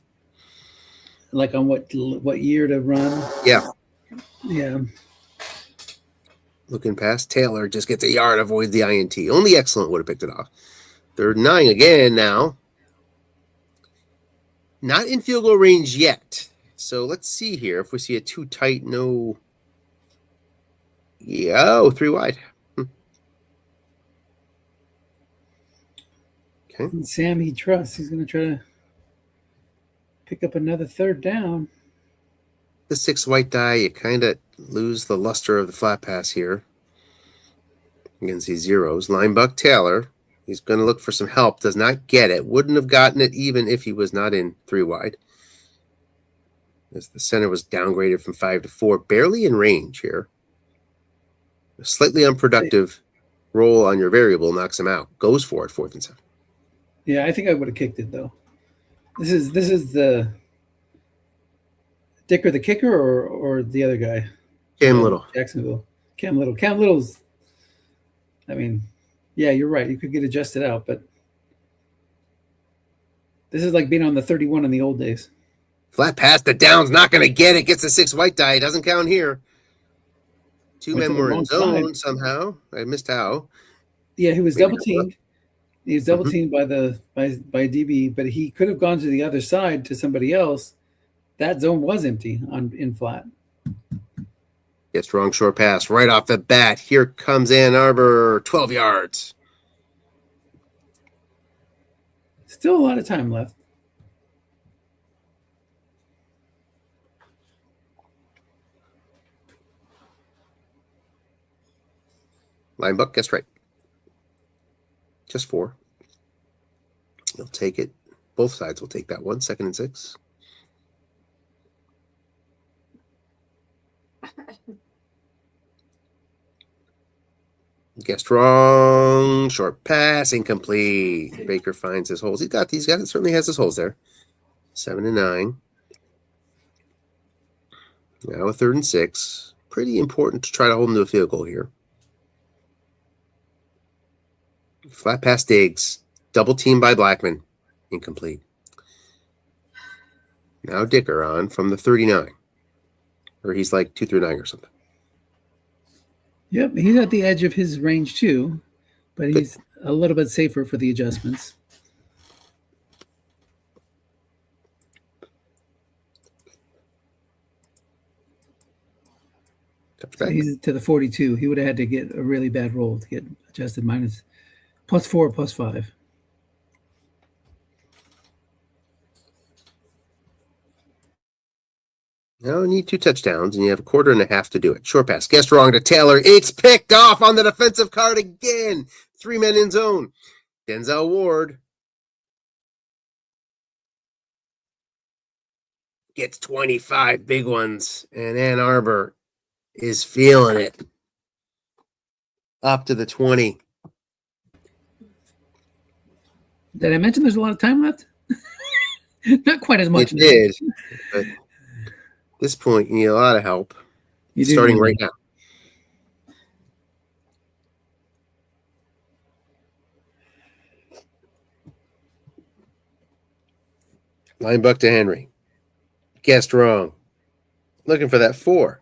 Like on what year to run? Yeah. Yeah. Looking past Taylor, just gets a yard, avoids the INT. Only excellent would have picked it off. 3rd and 9 again now. Not in field goal range yet. So let's see here. If we see a too tight, no. Yeah, 3 wide. Okay. And Sam, he trusts. He's going to try to pick up another 3rd down. The 6 white die, you kind of lose the luster of the flat pass here against these zeros. Linebuck Taylor. He's going to look for some help. Does not get it. Wouldn't have gotten it even if he was not in 3 wide. As the center was downgraded from 5 to 4. Barely in range here. A slightly unproductive roll on your variable knocks him out. Goes for it, 4th and 7. Yeah, I think I would have kicked it though. This is the Dicker the kicker or the other guy? Cam Little. Jacksonville. Cam Little. Cam Little's, I mean, yeah, you're right. You could get adjusted out, but this is like being on the 31 in the old days. Flat pass to Downs, not going to get it. Gets a 6 white die. Doesn't count here. 2 men were in zone somehow. I missed how. Yeah, he was double teamed. He was double teamed by DB, but he could have gone to the other side to somebody else. That zone was empty in flat. Gets strong short pass right off the bat. Here comes Ann Arbor, 12 yards. Still a lot of time left. Linebuck, guess right. Just 4. He'll take it. Both sides will take that one. 2nd and 6. Guessed wrong. Short pass, incomplete. Baker finds his holes. He's got these guys. Certainly has his holes there. 7 and 9. Now a 3rd and 6. Pretty important to try to hold him to a field goal here. Flat pass Diggs. Double team by Blackman. Incomplete. Now Dicker on from the 39. Or he's like 2 through 9 or something. Yep, he's at the edge of his range too, but he's a little bit safer for the adjustments. So Touchback. he's to the 42. He would have had to get a really bad roll to get adjusted minus +4, +5. Now you need 2 touchdowns, and you have a quarter and a half to do it. Short pass. Guessed wrong to Taylor. It's picked off on the defensive card again. 3 men in zone. Denzel Ward gets 25 big ones, and Ann Arbor is feeling it. Up to the 20. Did I mention there's a lot of time left? Not quite as much. It did, but at this point, you need a lot of help. You do Starting need right that. now. Line buck to Henry. Guessed wrong. Looking for that 4.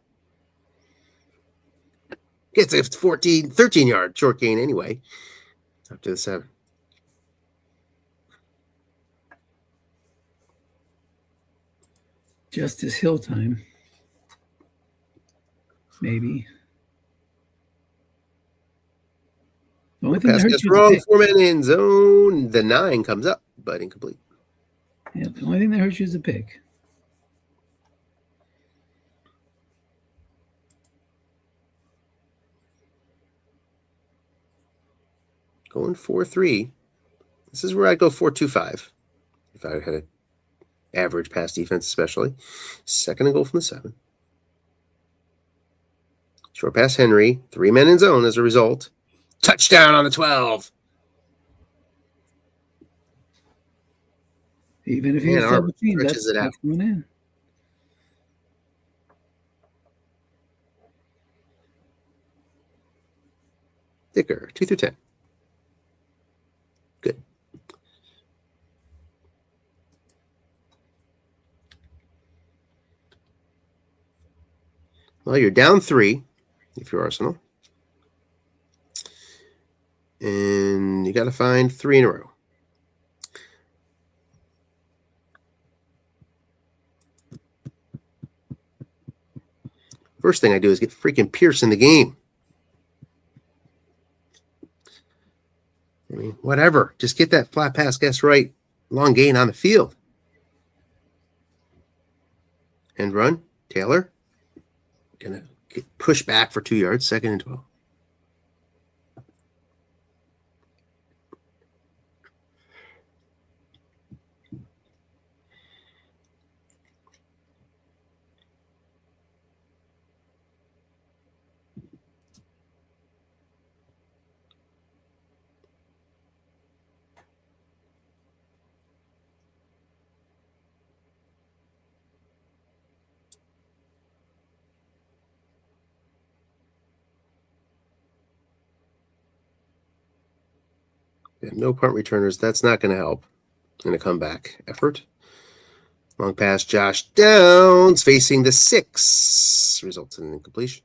Gets a 13-yard short gain anyway. Up to the 7. Justice Hill time. Maybe. The only thing that Pass hurts gets you is the wrong. pick. 4 men in zone. The 9 comes up, but incomplete. Yeah, the only thing that hurts you is the pick. Going 4-3. This is where I go 4-2-5. If I had an average pass defense, especially. 2nd and goal from the 7. Short pass Henry. 3 men in zone as a result. Touchdown on the 12. Even if he Man, was Arbor 17, stretches that's it out. going in. Thicker. 2 through 10. Good. Well, you're down 3 if you're Arsenal. And you got to find 3 in a row. First thing I do is get freaking Pierce in the game. I mean, whatever. Just get that flat pass guess right. Long gain on the field. And run. Taylor. Gonna get pushed back for 2 yards. 2nd and 12. We have no punt returners. That's not going to help in a comeback effort. Long pass, Josh Downs facing the 6. Results in an incompletion.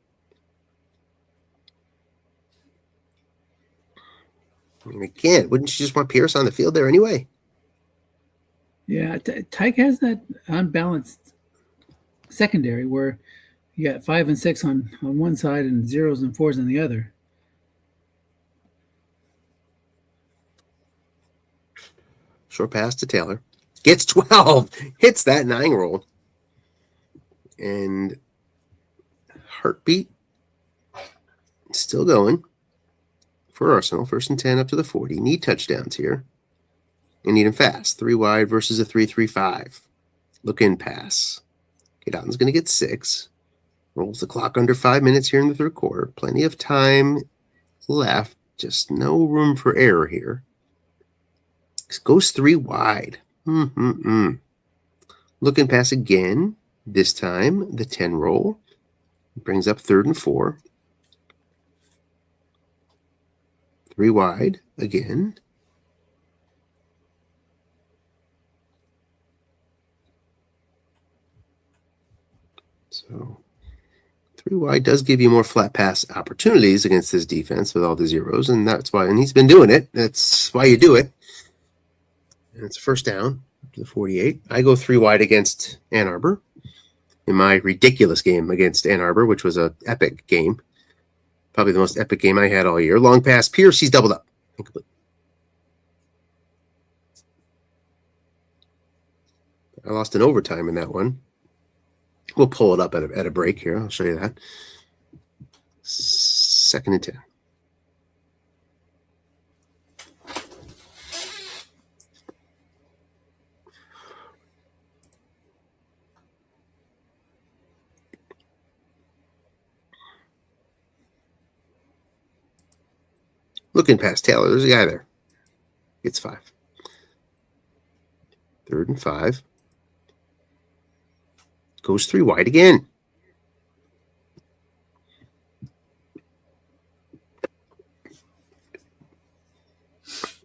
I mean, again, wouldn't you just want Pierce on the field there anyway? Yeah, Tyke has that unbalanced secondary where you got 5 and 6 on one side and 0s and 4s on the other. Short pass to Taylor. Gets 12. Hits that 9 roll. And heartbeat still going for Arsenal. 1st and 10 up to the 40. Need touchdowns here. And need them fast. 3 wide versus a 3-3-5. Look in pass. Kidon's going to get 6. Rolls the clock under 5 minutes here in the 3rd quarter. Plenty of time left. Just no room for error here. Goes 3 wide. Looking pass again. This time, the 10 roll. Brings up 3rd and 4. 3 wide again. So 3 wide does give you more flat pass opportunities against this defense with all the zeros, and that's why, and he's been doing it. That's why you do it. And it's 1st down up to the 48. I go 3 wide against Ann Arbor. in my ridiculous game against Ann Arbor, which was an epic game. Probably the most epic game I had all year. Long pass, Pierce, he's doubled up. Incomplete. I lost an overtime in that one. We'll pull it up at a break here. I'll show you that. 2nd and 10. Looking past Taylor. There's a guy there. It's 5. 3rd and 5. Goes 3 wide again.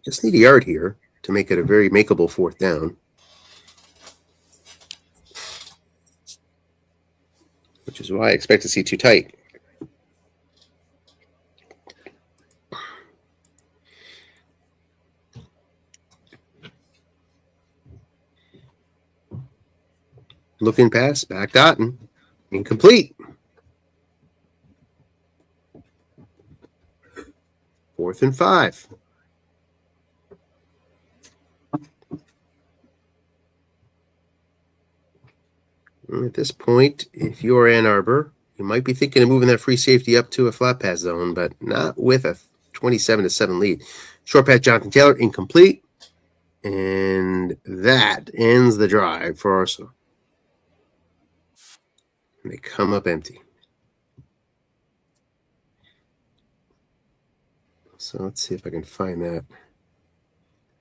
Just need a yard here to make it a very makeable 4th down. Which is why I expect to see too tight. Looking pass, back Otten. Incomplete. 4th and 5. At this point, if you're Ann Arbor, you might be thinking of moving that free safety up to a flat pass zone, but not with a 27-7 lead. Short pass, Jonathan Taylor, incomplete. And that ends the drive for Arsenal. And they come up empty. So let's see if I can find that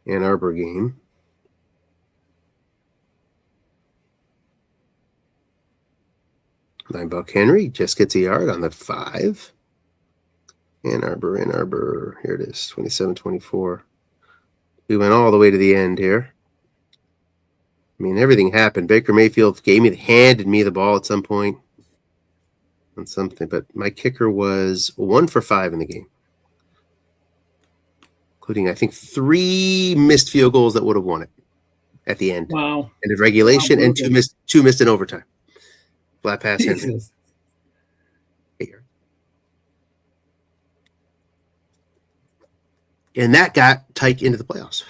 Ann Arbor game. Buck Henry just gets a yard on the 5. Ann Arbor. Here it is, 27-24. We went all the way to the end here. I mean, everything happened. Baker Mayfield handed me the ball at some point on something, but my kicker was 1 for 5 in the game, including, I think, 3 missed field goals that would have won it at the end. Wow. End of regulation, and two missed in overtime. Flat pass. Jesus. And that got Tyke into the playoffs.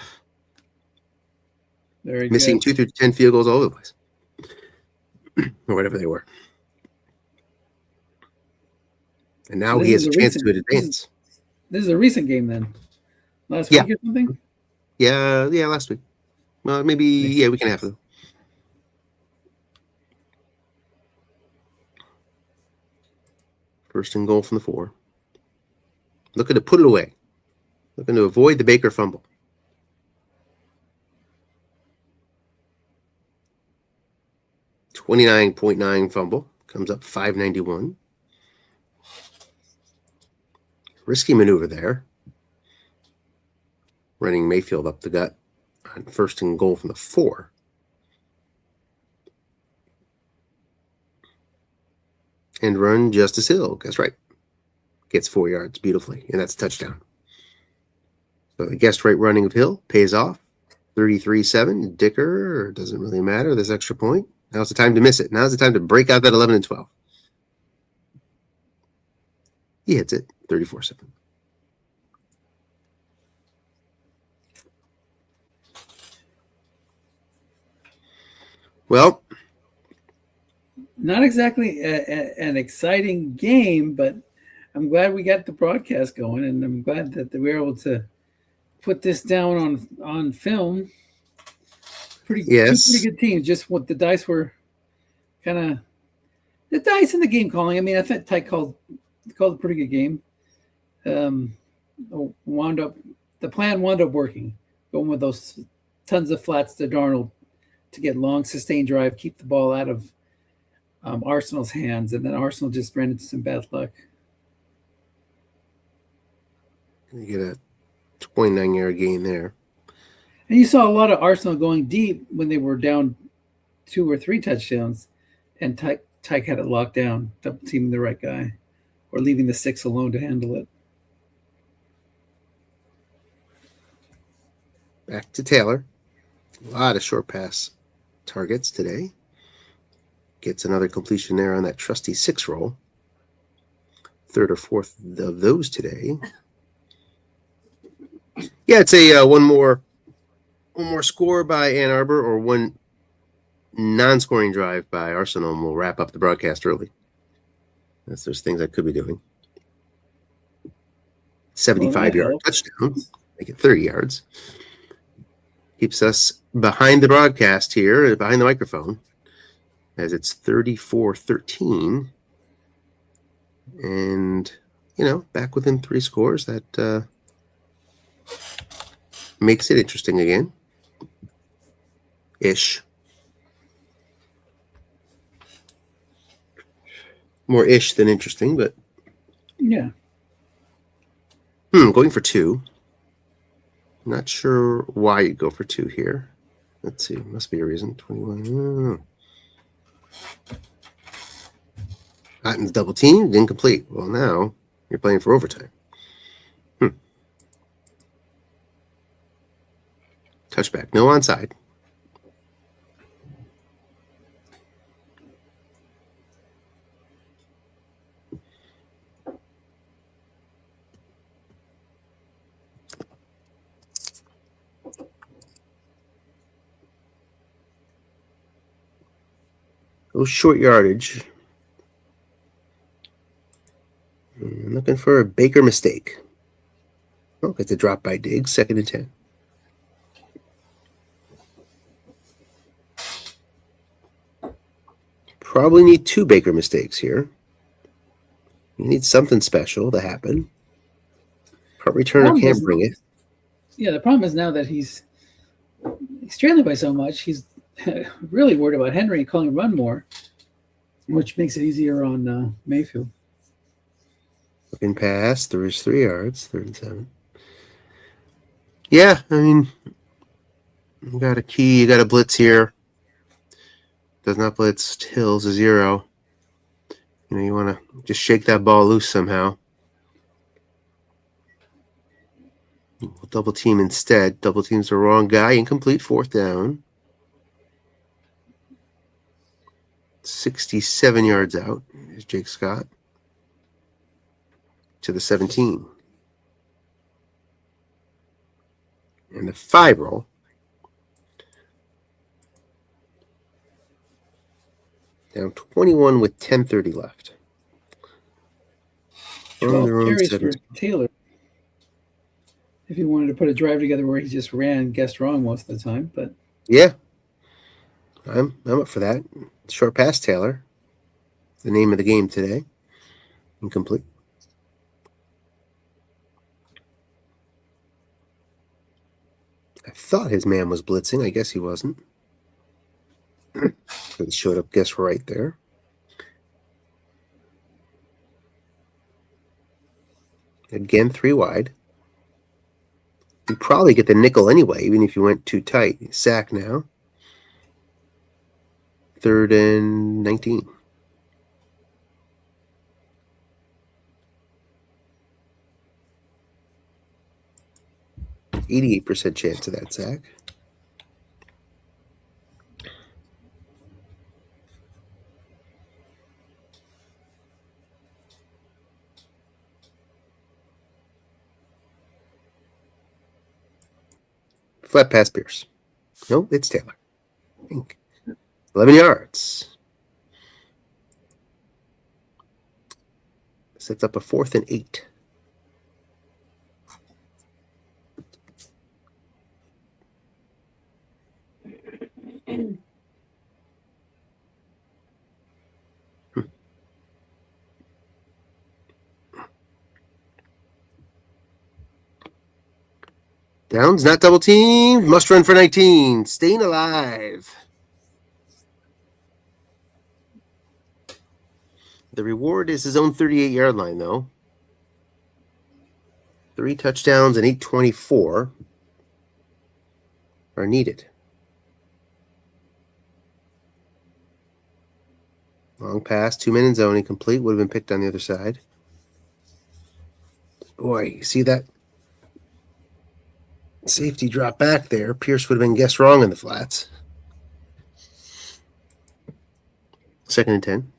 Very Missing good. 2 through 10 field goals all over the place. Or whatever they were. And now he has a chance to advance. This is a recent game then. Last Yeah. week or something? Yeah, last week. Well, maybe, week and a half ago. First and goal from the 4. Looking to put it away. Looking to avoid the Baker fumble. .9 fumble. Comes up 591. Risky maneuver there. Running Mayfield up the gut on first and goal from the 4. And run Justice Hill. Guess right. Gets 4 yards beautifully, and that's a touchdown. So the guessed right running of Hill pays off. 33-7. Dicker, doesn't really matter. This extra point. Now's the time to miss it. Now's the time to break out that 11 and 12. He hits it. 34-7. Well, not exactly an exciting game, but I'm glad we got the broadcast going, and I'm glad that we were able to put this down on film. Two pretty good teams. Just what the dice were kind of the dice in the game calling. I mean, I thought Tyke called a pretty good game. The plan wound up working, going with those tons of flats to Darnold to get long sustained drive, keep the ball out of Arsenal's hands, and then Arsenal just ran into some bad luck. You get a 29-yard gain there. And you saw a lot of Arsenal going deep when they were down 2 or 3 touchdowns, and Tyke had it locked down, double teaming the right guy, or leaving the 6 alone to handle it. Back to Taylor. A lot of short pass targets today. gets another completion there on that trusty 6 roll. Third or fourth of those today. Yeah, it's a one more score by Ann Arbor or one non-scoring drive by Arsenal, and we'll wrap up the broadcast early. There's things I could be doing. 75-yard touchdown, make it 30 yards. Keeps us behind the broadcast here, behind the microphone, as it's 34-13. And, back within 3 scores. That makes it interesting again. Ish. More ish than interesting, but... Yeah. Going for 2. Not sure why you'd go for 2 here. Let's see. Must be a reason. 21. Otten's double teamed, incomplete. Well, now you're playing for overtime. Touchback. No onside. Go short yardage. I'm looking for a Baker mistake. Oh, it's a drop by Diggs, 2nd and 10. Probably need 2 Baker mistakes here. You need something special to happen. Punt returner can't bring it. Yeah, the problem is now that he's trailing by so much, he's really worried about Henry calling run more, which makes it easier on Mayfield. Looking pass, there's 3 yards, 3rd and 7. Yeah, I mean, you got a key, you got a blitz here. Does not blitz, Hill's a 0. You want to just shake that ball loose somehow. We'll double team instead. Double team's the wrong guy. Incomplete, 4th down. 67 yards out. Here's Jake Scott. To the 17. And the 5 roll. Down 21 with 10:30 left. 12 carries for Taylor. If he wanted to put a drive together where he just ran and guessed wrong most of the time, but yeah, I'm up for that. Short pass, Taylor. The name of the game today. Incomplete. I thought his man was blitzing. I guess he wasn't. He showed up guess right there. Again, 3 wide. You probably get the nickel anyway, even if you went too tight. Sack now. 3rd and 19. %88 chance of that sack. Flat pass, Pierce. No, it's Taylor. 11 yards. Sets up a 4th and 8. Downs, not double teamed. Must run for 19. Staying alive. The reward is his own 38-yard line, though. 3 touchdowns and 824 are needed. Long pass, 2 men in zone, incomplete. Would have been picked on the other side. Boy, you see that? Safety drop back there. Pierce would have been guessed wrong in the flats. second and 10.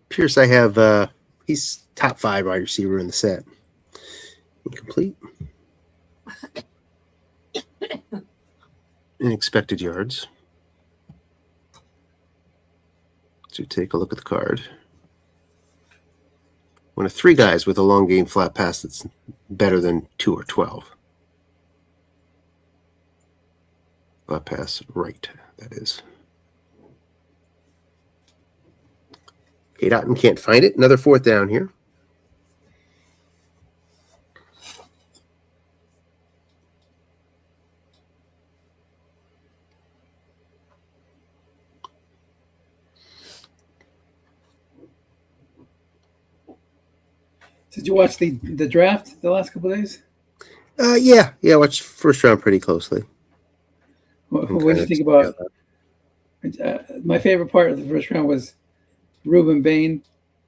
Pierce, I have, he's top 5 wide receiver in the set. Incomplete. In expected yards. So take a look at the card. One of 3 guys with a long game flat pass that's better than 2 or 12. Flat pass right, that is. Kate Otten can't find it. Another 4th down here. Did you watch the draft the last couple of days? Yeah. I watched first round pretty closely. What did you think about? My favorite part of the first round was Ruben Bain.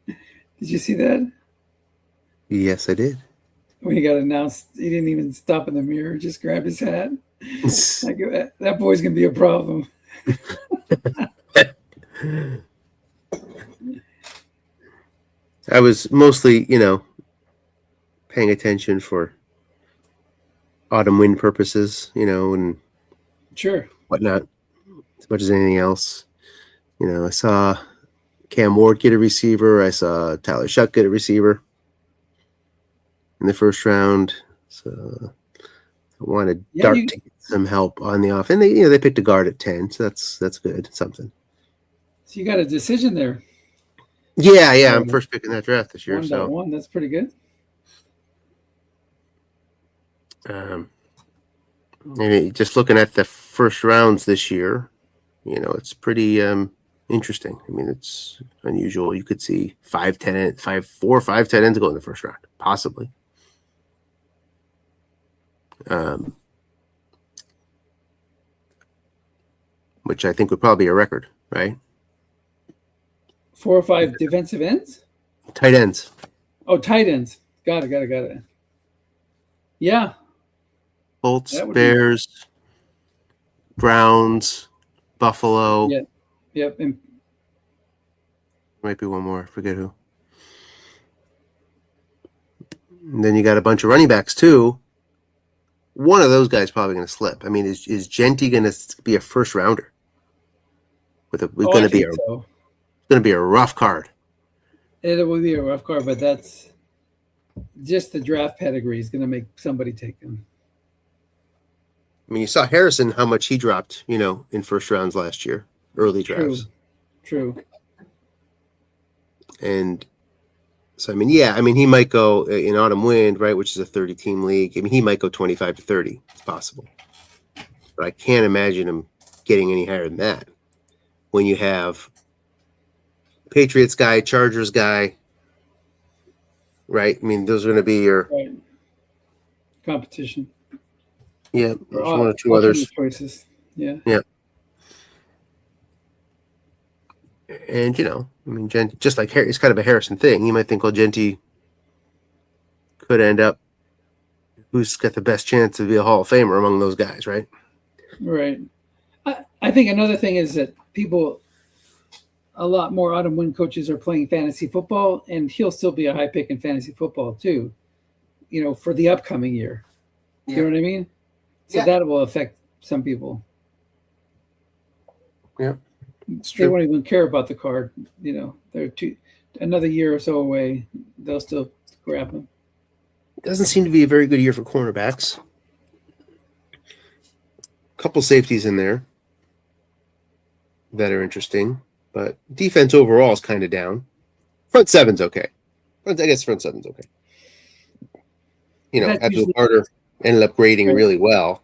Did you see that? Yes, I did. When he got announced, he didn't even stop in the mirror; just grabbed his hat. Like, that boy's gonna be a problem. I was mostly, paying attention for autumn wind purposes, and Sure. whatnot, as much as anything else. I saw Cam Ward get a receiver. I saw Tyler Shuck get a receiver in the first round. So I wanted Dart to get some help on the off. And they picked a guard at 10, so that's good. Something. So you got a decision there. Yeah. I'm first picking that draft this year. 1.1, that's pretty good. Maybe just looking at the first rounds this year, it's pretty interesting. I mean, it's unusual. You could see 4 or 5 tight ends go in the first round, possibly. Which I think would probably be a record, right? 4 or 5 defensive ends? Tight ends. Oh, tight ends. Got it. Yeah. Colts, Bears, Browns, Buffalo. Yep. And might be one more. I forget who. And then you got a bunch of running backs too. One of those guys probably going to slip. I mean, is Genty going to be a first rounder? Going to be a rough card. It will be a rough card, but that's just the draft pedigree is going to make somebody take him. I mean, you saw Harrison, how much he dropped, in first rounds last year, early drafts. True. And so, he might go in autumn wind, right, which is a 30-team league. I mean, he might go 25 to 30. It's possible. But I can't imagine him getting any higher than that when you have Patriots guy, Chargers guy, right? I mean, those are going to be your competition. Yeah, there's 1 or 2 others. Choices. Yeah. And just like it's kind of a Harrison thing. You might think, well, Genty could end up who's got the best chance to be a Hall of Famer among those guys, right? Right. I think another thing is that a lot more autumn wind coaches are playing fantasy football, and he'll still be a high pick in fantasy football too, for the upcoming year. You know what I mean? So that will affect some people. Yeah. They won't even care about the card. They're another year or so away. They'll still grab them. It doesn't seem to be a very good year for cornerbacks. A couple safeties in there that are interesting, but defense overall is kind of down. Front seven's okay. I guess front seven's okay. Abdul Carter ended up grading really well.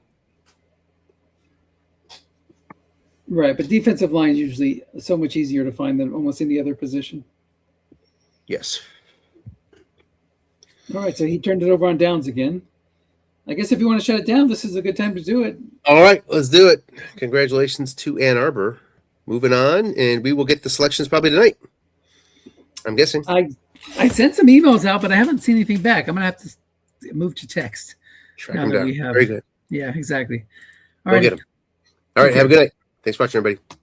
Right, but defensive line is usually so much easier to find than almost any other position. Yes. All right, so he turned it over on downs again. I guess if you want to shut it down, this is a good time to do it. All right, let's do it. Congratulations to Ann Arbor. Moving on, and we will get the selections probably tonight. I'm guessing. I sent some emails out, but I haven't seen anything back. I'm going to have to move to text. Track them down. Very good. Yeah, exactly. All Go right. get them. All right. Have a good night. Thanks for watching, everybody.